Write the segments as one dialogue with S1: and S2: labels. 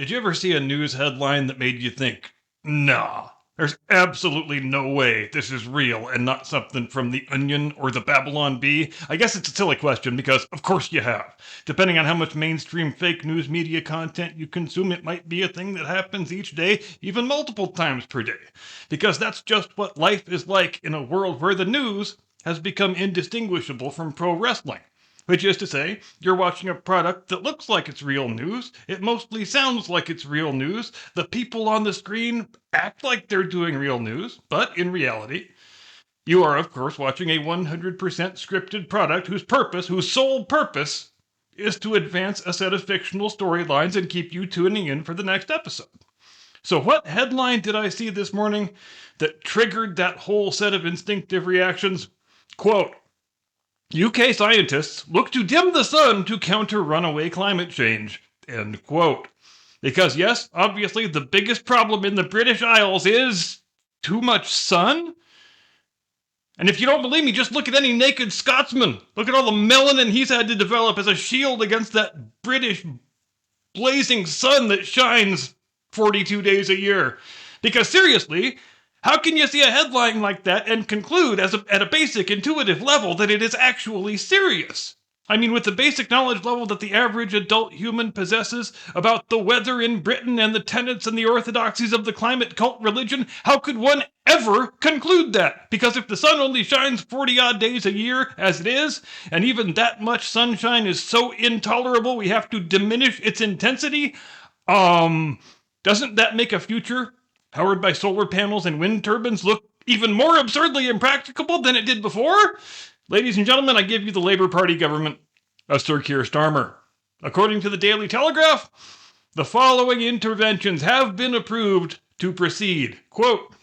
S1: Did you ever see a news headline that made you think, nah, there's absolutely no way this is real and not something from The Onion or the Babylon Bee? I guess it's a silly question because, of course, you have. Depending on how much mainstream fake news media content you consume, it might be a thing that happens each day, even multiple times per day. Because that's just what life is like in a world where the news has become indistinguishable from pro wrestling. Which is to say, you're watching a product that looks like it's real news, it mostly sounds like it's real news, the people on the screen act like they're doing real news, but in reality, you are, of course, watching a 100% scripted product whose sole purpose, is to advance a set of fictional storylines and keep you tuning in for the next episode. So what headline did I see this morning that triggered that whole set of instinctive reactions? Quote, UK scientists look to dim the sun to counter runaway climate change. End quote. Because yes, obviously the biggest problem in the British Isles is too much sun. And if you don't believe me, just look at any naked Scotsman. Look at all the melanin he's had to develop as a shield against that British blazing sun that shines 42 days a year. Because seriously, how can you see a headline like that and conclude at a basic intuitive level that it is actually serious? I mean, with the basic knowledge level that the average adult human possesses about the weather in Britain and the tenets and the orthodoxies of the climate cult religion, how could one ever conclude that? Because if the sun only shines 40-odd days a year, as it is, and even that much sunshine is so intolerable we have to diminish its intensity, doesn't that make a future powered by solar panels and wind turbines look even more absurdly impracticable than it did before? Ladies and gentlemen, I give you the Labour Party government of Sir Keir Starmer. According to the Daily Telegraph, the following interventions have been approved to proceed. Quote,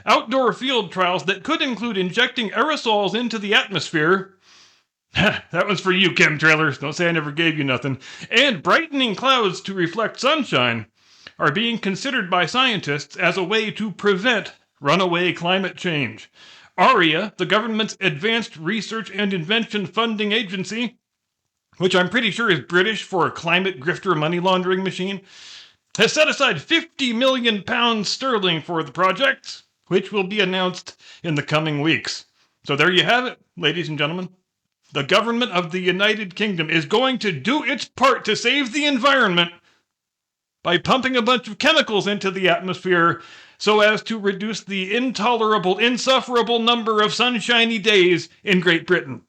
S1: outdoor field trials that could include injecting aerosols into the atmosphere. That one's for you, chemtrailers. Don't say I never gave you nothing. And brightening clouds to reflect sunshine are being considered by scientists as a way to prevent runaway climate change. ARIA, the government's Advanced Research and Invention Funding Agency, which I'm pretty sure is British for a climate grifter money laundering machine, has set aside £50 million for the project, which will be announced in the coming weeks. So there you have it, ladies and gentlemen. The government of the United Kingdom is going to do its part to save the environment by pumping a bunch of chemicals into the atmosphere so as to reduce the intolerable, insufferable number of sunshiny days in Great Britain.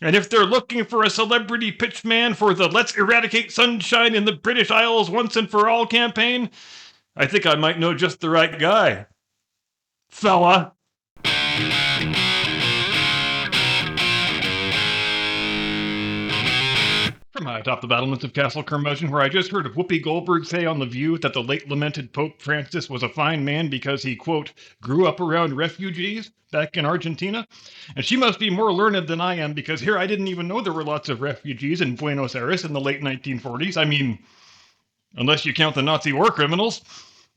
S1: And if they're looking for a celebrity pitchman for the Let's Eradicate Sunshine in the British Isles Once and For All campaign, I think I might know just the right guy. Fella. From high atop the battlements of Castle Curmudgeon, where I just heard Whoopi Goldberg say on The View that the late lamented Pope Francis was a fine man because he, quote, grew up around refugees back in Argentina. And she must be more learned than I am, because here I didn't even know there were lots of refugees in Buenos Aires in the late 1940s. I mean, unless you count the Nazi war criminals.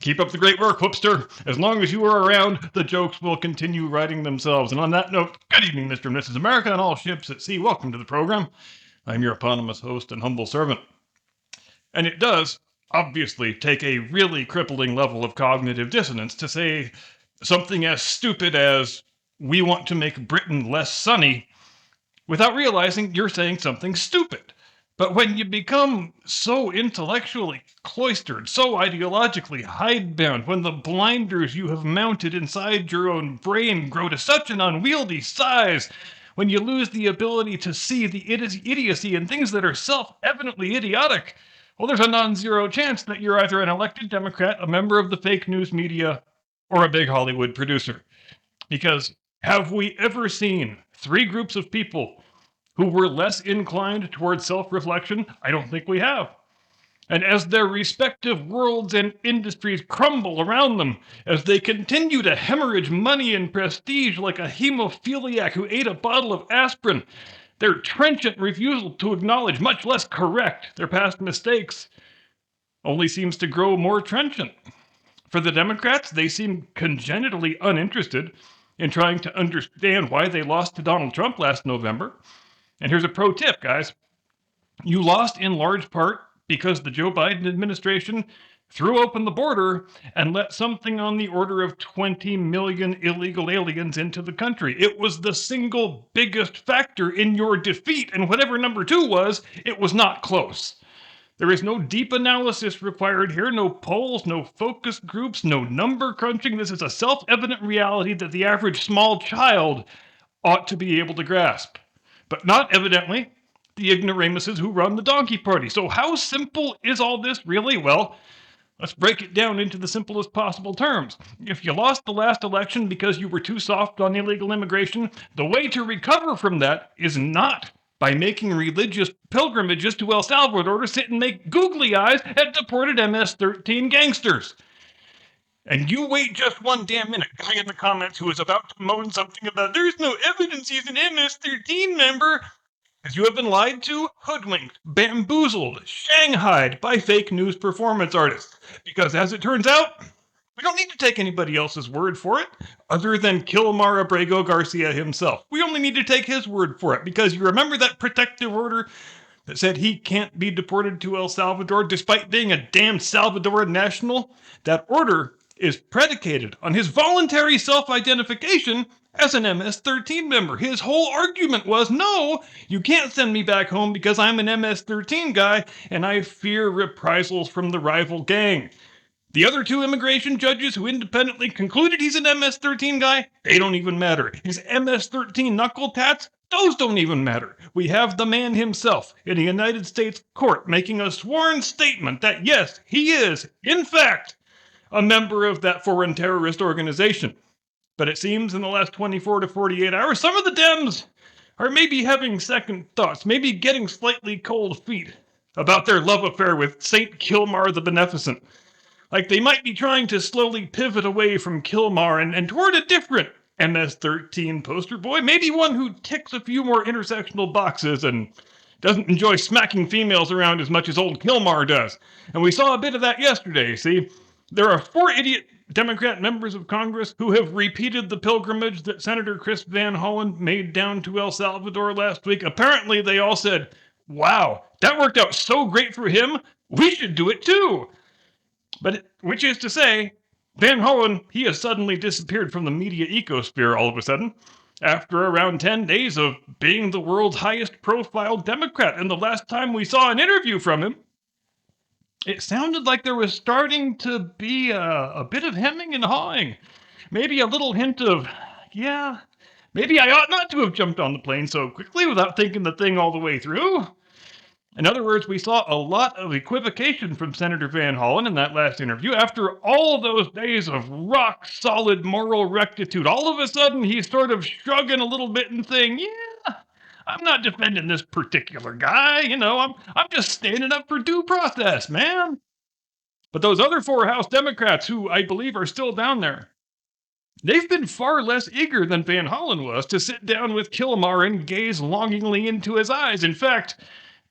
S1: Keep up the great work, Whoopster. As long as you are around, the jokes will continue writing themselves. And on that note, good evening, Mr. and Mrs. America and all ships at sea. Welcome to the program. I'm your eponymous host and humble servant. And it does, obviously, take a really crippling level of cognitive dissonance to say something as stupid as, we want to make Britain less sunny, without realizing you're saying something stupid. But when you become so intellectually cloistered, so ideologically hidebound, when the blinders you have mounted inside your own brain grow to such an unwieldy size, when you lose the ability to see the idiocy in things that are self-evidently idiotic, well, there's a non-zero chance that you're either an elected Democrat, a member of the fake news media, or a big Hollywood producer. Because have we ever seen three groups of people who were less inclined towards self-reflection? I don't think we have. And as their respective worlds and industries crumble around them, as they continue to hemorrhage money and prestige like a hemophiliac who ate a bottle of aspirin, their trenchant refusal to acknowledge, much less correct, their past mistakes only seems to grow more trenchant. For the Democrats, they seem congenitally uninterested in trying to understand why they lost to Donald Trump last November. And here's a pro tip, guys. You lost in large part because the Joe Biden administration threw open the border and let something on the order of 20 million illegal aliens into the country. It was the single biggest factor in your defeat, and whatever number two was, it was not close. There is no deep analysis required here, no polls, no focus groups, no number crunching. This is a self-evident reality that the average small child ought to be able to grasp. But not, evidently, the ignoramuses who run the donkey party. So how simple is all this really? Well, let's break it down into the simplest possible terms. If you lost the last election because you were too soft on illegal immigration, the way to recover from that is not by making religious pilgrimages to El Salvador to sit and make googly eyes at deported MS-13 gangsters. And you wait just one damn minute. Guy in the comments who is about to moan something about there's no evidence he's an MS-13 member. As you have been lied to, hoodwinked, bamboozled, shanghaied by fake news performance artists. Because as it turns out, we don't need to take anybody else's word for it, other than Kilmar Abrego Garcia himself. We only need to take his word for it, because you remember that protective order that said he can't be deported to El Salvador despite being a damn Salvadoran national? That order is predicated on his voluntary self-identification as an MS-13 member. His whole argument was, no, you can't send me back home because I'm an MS-13 guy and I fear reprisals from the rival gang. The other two immigration judges who independently concluded he's an MS-13 guy, they don't even matter. His MS-13 knuckle tats, those don't even matter. We have the man himself in a United States court making a sworn statement that yes, he is, in fact, a member of that foreign terrorist organization. But it seems in the last 24 to 48 hours, some of the Dems are maybe having second thoughts, maybe getting slightly cold feet about their love affair with Saint Kilmar the Beneficent. Like they might be trying to slowly pivot away from Kilmar and toward a different MS-13 poster boy, maybe one who ticks a few more intersectional boxes and doesn't enjoy smacking females around as much as old Kilmar does. And we saw a bit of that yesterday, see? There are 4 idiot Democrat members of Congress who have repeated the pilgrimage that Senator Chris Van Hollen made down to El Salvador last week. Apparently they all said, wow, that worked out so great for him, we should do it too. But which is to say, Van Hollen, he has suddenly disappeared from the media ecosphere all of a sudden, after around 10 days of being the world's highest profile Democrat. And the last time we saw an interview from him, it sounded like there was starting to be a bit of hemming and hawing. Maybe a little hint of, yeah, maybe I ought not to have jumped on the plane so quickly without thinking the thing all the way through. In other words, we saw a lot of equivocation from Senator Van Hollen in that last interview. After all those days of rock-solid moral rectitude, all of a sudden he's sort of shrugging a little bit and saying, yeah, I'm not defending this particular guy, I'm just standing up for due process, man. But those other 4 House Democrats who I believe are still down there, they've been far less eager than Van Hollen was to sit down with Kilmar and gaze longingly into his eyes. In fact,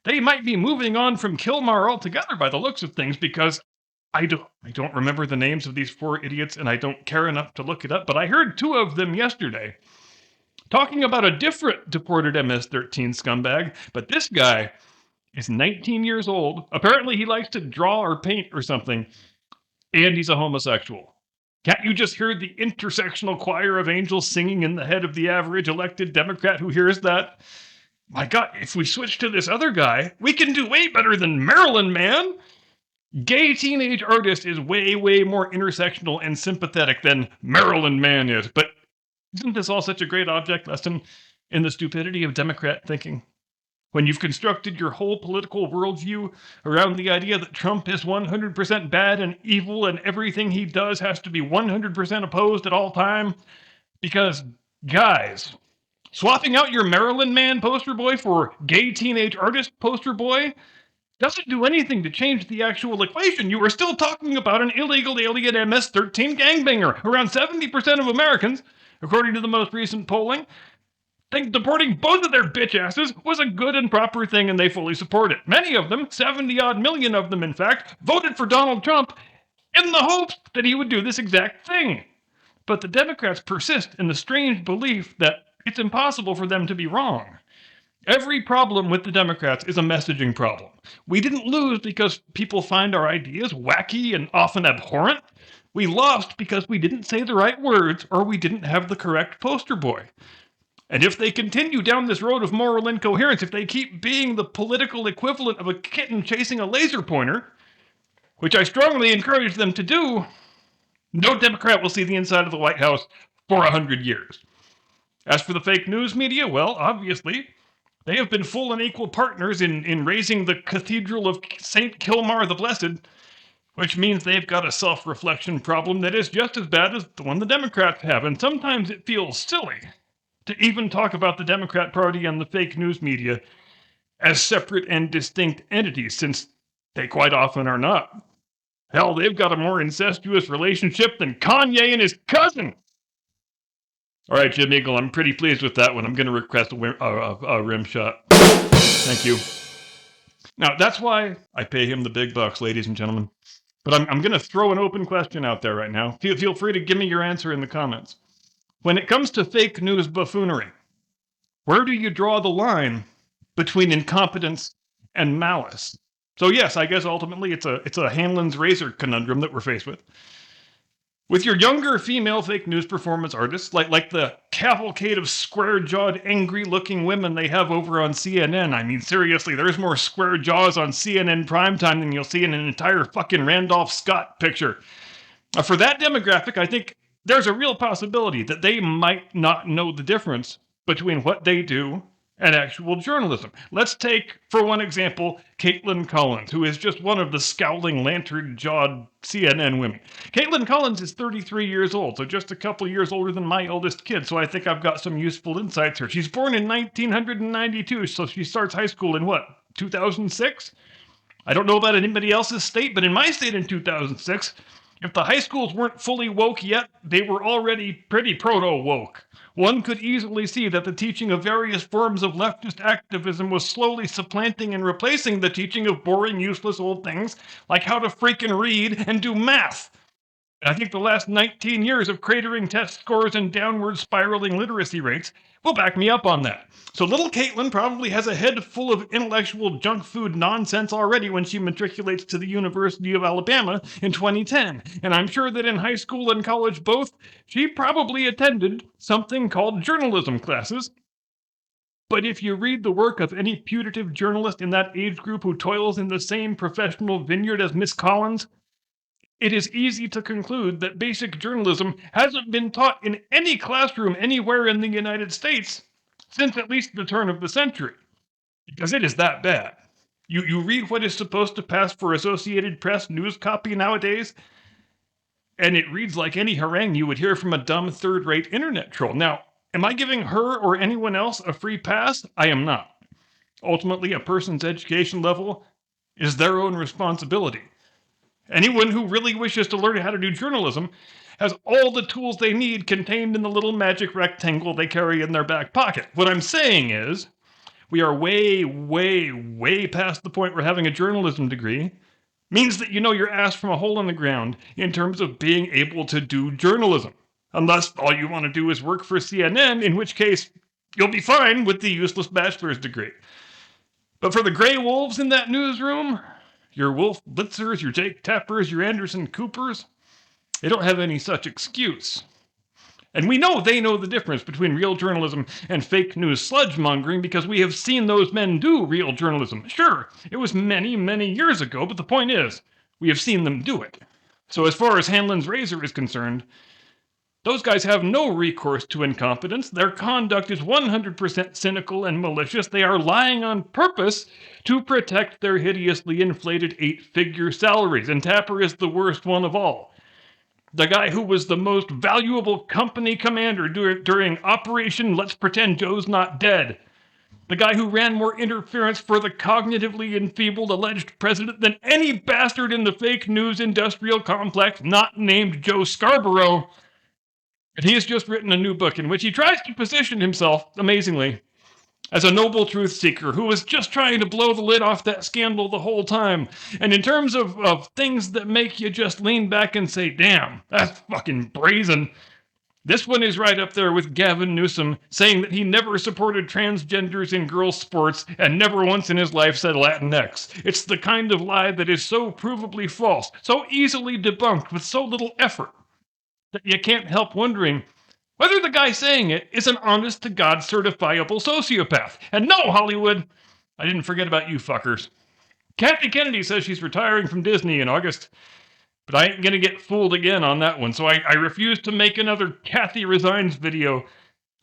S1: they might be moving on from Kilmar altogether by the looks of things, because I don't remember the names of these 4 idiots and I don't care enough to look it up, but I heard 2 of them yesterday talking about a different deported MS-13 scumbag, but this guy is 19 years old. Apparently he likes to draw or paint or something, and he's a homosexual. Can't you just hear the intersectional choir of angels singing in the head of the average elected Democrat who hears that? My God, if we switch to this other guy, we can do way better than Maryland Man. Gay teenage artist is way, way more intersectional and sympathetic than Maryland Man is. But isn't this all such a great object lesson in the stupidity of Democrat thinking? When you've constructed your whole political worldview around the idea that Trump is 100% bad and evil and everything he does has to be 100% opposed at all time, because, guys, swapping out your Maryland Man poster boy for gay teenage artist poster boy doesn't do anything to change the actual equation. You are still talking about an illegal alien MS-13 gangbanger. Around 70% of Americans, according to the most recent polling, think deporting both of their bitch asses was a good and proper thing, and they fully support it. Many of them, 70-odd million of them in fact, voted for Donald Trump in the hopes that he would do this exact thing. But the Democrats persist in the strange belief that it's impossible for them to be wrong. Every problem with the Democrats is a messaging problem. We didn't lose because people find our ideas wacky and often abhorrent. We lost because we didn't say the right words or we didn't have the correct poster boy. And if they continue down this road of moral incoherence, if they keep being the political equivalent of a kitten chasing a laser pointer, which I strongly encourage them to do, no Democrat will see the inside of the White House for 100 years. As for the fake news media, well, obviously, they have been full and equal partners in raising the Cathedral of St. Kilmar the Blessed, which means they've got a self-reflection problem that is just as bad as the one the Democrats have. And sometimes it feels silly to even talk about the Democrat Party and the fake news media as separate and distinct entities, since they quite often are not. Hell, they've got a more incestuous relationship than Kanye and his cousin. All right, Jim Eagle, I'm pretty pleased with that one. I'm going to request a rim shot. Thank you. Now, that's why I pay him the big bucks, ladies and gentlemen. But I'm going to throw an open question out there right now. Feel free to give me your answer in the comments. When it comes to fake news buffoonery, where do you draw the line between incompetence and malice? So yes, I guess ultimately it's a Hanlon's razor conundrum that we're faced with. With your younger female fake news performance artists, like the cavalcade of square-jawed, angry-looking women they have over on CNN. I mean, seriously, there's more square jaws on CNN primetime than you'll see in an entire fucking Randolph Scott picture. For that demographic, I think there's a real possibility that they might not know the difference between what they do and actual journalism. Let's take, for one example, Caitlin Collins, who is just one of the scowling, lantern-jawed CNN women. Caitlin Collins is 33 years old, so just a couple years older than my oldest kid, so I think I've got some useful insights here. She's born in 1992, so she starts high school in what, 2006? I don't know about anybody else's state, but in my state in 2006, if the high schools weren't fully woke yet, they were already pretty proto-woke. One could easily see that the teaching of various forms of leftist activism was slowly supplanting and replacing the teaching of boring, useless old things like how to freaking read and do math. And I think the last 19 years of cratering test scores and downward spiraling literacy rates will back me up on that. So little Caitlin probably has a head full of intellectual junk food nonsense already when she matriculates to the University of Alabama in 2010. And I'm sure that in high school and college both, she probably attended something called journalism classes. But if you read the work of any putative journalist in that age group who toils in the same professional vineyard as Miss Collins, it is easy to conclude that basic journalism hasn't been taught in any classroom anywhere in the United States since at least the turn of the century. Because it is that bad. You read what is supposed to pass for Associated Press news copy nowadays, and it reads like any harangue you would hear from a dumb third-rate internet troll. Now, am I giving her or anyone else a free pass? I am not. Ultimately, a person's education level is their own responsibility. Anyone who really wishes to learn how to do journalism has all the tools they need contained in the little magic rectangle they carry in their back pocket. What I'm saying is, we are way, way, way past the point where having a journalism degree means that you know your ass from a hole in the ground in terms of being able to do journalism. Unless all you want to do is work for CNN, in which case you'll be fine with the useless bachelor's degree. But for the gray wolves in that newsroom, your Wolf Blitzers, your Jake Tappers, your Anderson Coopers, they don't have any such excuse. And we know they know the difference between real journalism and fake news sludge mongering because we have seen those men do real journalism. Sure, it was many, many years ago, but the point is, we have seen them do it. So as far as Hanlon's razor is concerned, those guys have no recourse to incompetence. Their conduct is 100% cynical and malicious. They are lying on purpose to protect their hideously inflated 8-figure salaries. And Tapper is the worst one of all. The guy who was the most valuable company commander during Operation Let's Pretend Joe's Not Dead. The guy who ran more interference for the cognitively enfeebled alleged president than any bastard in the fake news industrial complex not named Joe Scarborough. And he has just written a new book in which he tries to position himself, amazingly, as a noble truth seeker who was just trying to blow the lid off that scandal the whole time. And in terms of things that make you just lean back and say, damn, that's fucking brazen, This one is right up there with Gavin Newsom saying that he never supported transgenders in girls' sports and never once in his life said Latinx. It's the kind of lie that is so provably false, so easily debunked with so little effort, that you can't help wondering whether the guy saying it is an honest-to-God certifiable sociopath. And no, Hollywood, I didn't forget about you fuckers. Kathy Kennedy says she's retiring from Disney in August. But I ain't gonna get fooled again on that one, so I refuse to make another Kathy resigns video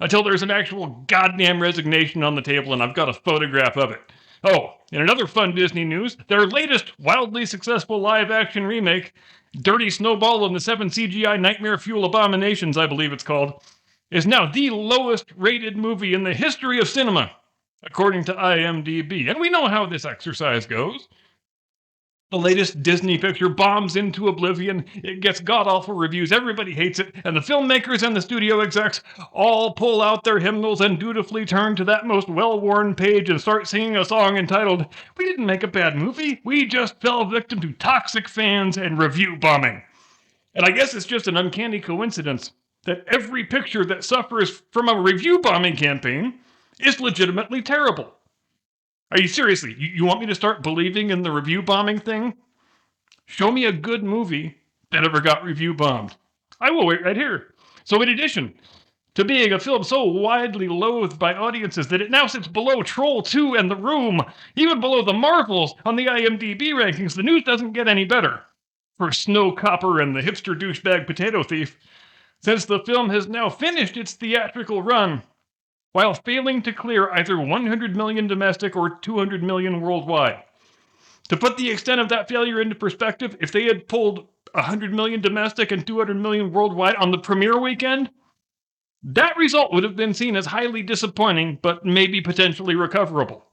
S1: until there's an actual goddamn resignation on the table and I've got a photograph of it. Oh, in another fun Disney news, their latest wildly successful live-action remake, Dirty Snowball and the 7 CGI Nightmare Fuel Abominations, I believe it's called, is now the lowest-rated movie in the history of cinema, according to IMDb. And we know how this exercise goes. The latest Disney picture bombs into oblivion. It gets god-awful reviews. Everybody hates it. And the filmmakers and the studio execs all pull out their hymnals and dutifully turn to that most well-worn page and start singing a song entitled, "We didn't make a bad movie. We just fell victim to toxic fans and review bombing." And I guess it's just an uncanny coincidence that every picture that suffers from a review bombing campaign is legitimately terrible. Are you seriously? You want me to start believing in the review bombing thing? Show me a good movie that ever got review bombed. I will wait right here. So in addition to being a film so widely loathed by audiences that it now sits below Troll 2 and The Room, even below The Marvels on the IMDb rankings, the news doesn't get any better for Snow Copper and the hipster douchebag potato thief, since the film has now finished its theatrical run while failing to clear either 100 million domestic or 200 million worldwide. To put the extent of that failure into perspective, if they had pulled 100 million domestic and 200 million worldwide on the premiere weekend, that result would have been seen as highly disappointing, but maybe potentially recoverable.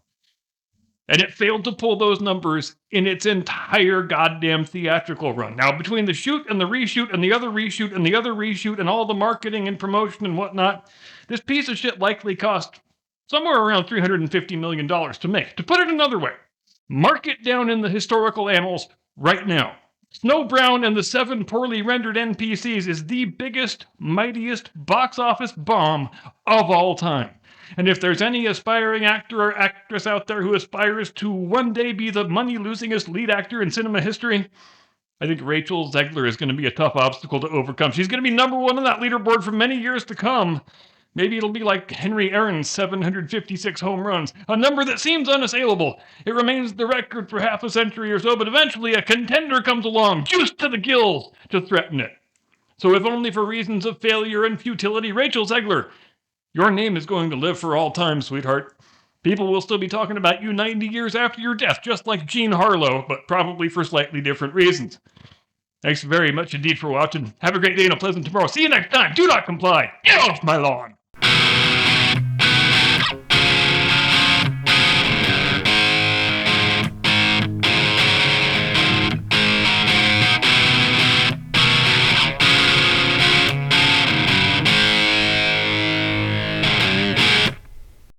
S1: And it failed to pull those numbers in its entire goddamn theatrical run. Now, between the shoot and the reshoot and the other reshoot and the other reshoot and all the marketing and promotion and whatnot, this piece of shit likely cost somewhere around $350 million to make. To put it another way, mark it down in the historical annals right now. Snow Brown and the 7 poorly rendered NPCs is the biggest, mightiest box office bomb of all time. And if there's any aspiring actor or actress out there who aspires to one day be the money-losingest lead actor in cinema history, I think Rachel Zegler is going to be a tough obstacle to overcome. She's going to be number one on that leaderboard for many years to come. Maybe it'll be like Henry Aaron's 756 home runs, a number that seems unassailable. It remains the record for half a century or so, but eventually a contender comes along, juiced to the gills, to threaten it. So if only for reasons of failure and futility, Rachel Zegler, your name is going to live for all time, sweetheart. People will still be talking about you 90 years after your death, just like Jean Harlow, but probably for slightly different reasons. Thanks very much indeed for watching. Have a great day and a pleasant tomorrow. See you next time. Do not comply. Get off my lawn.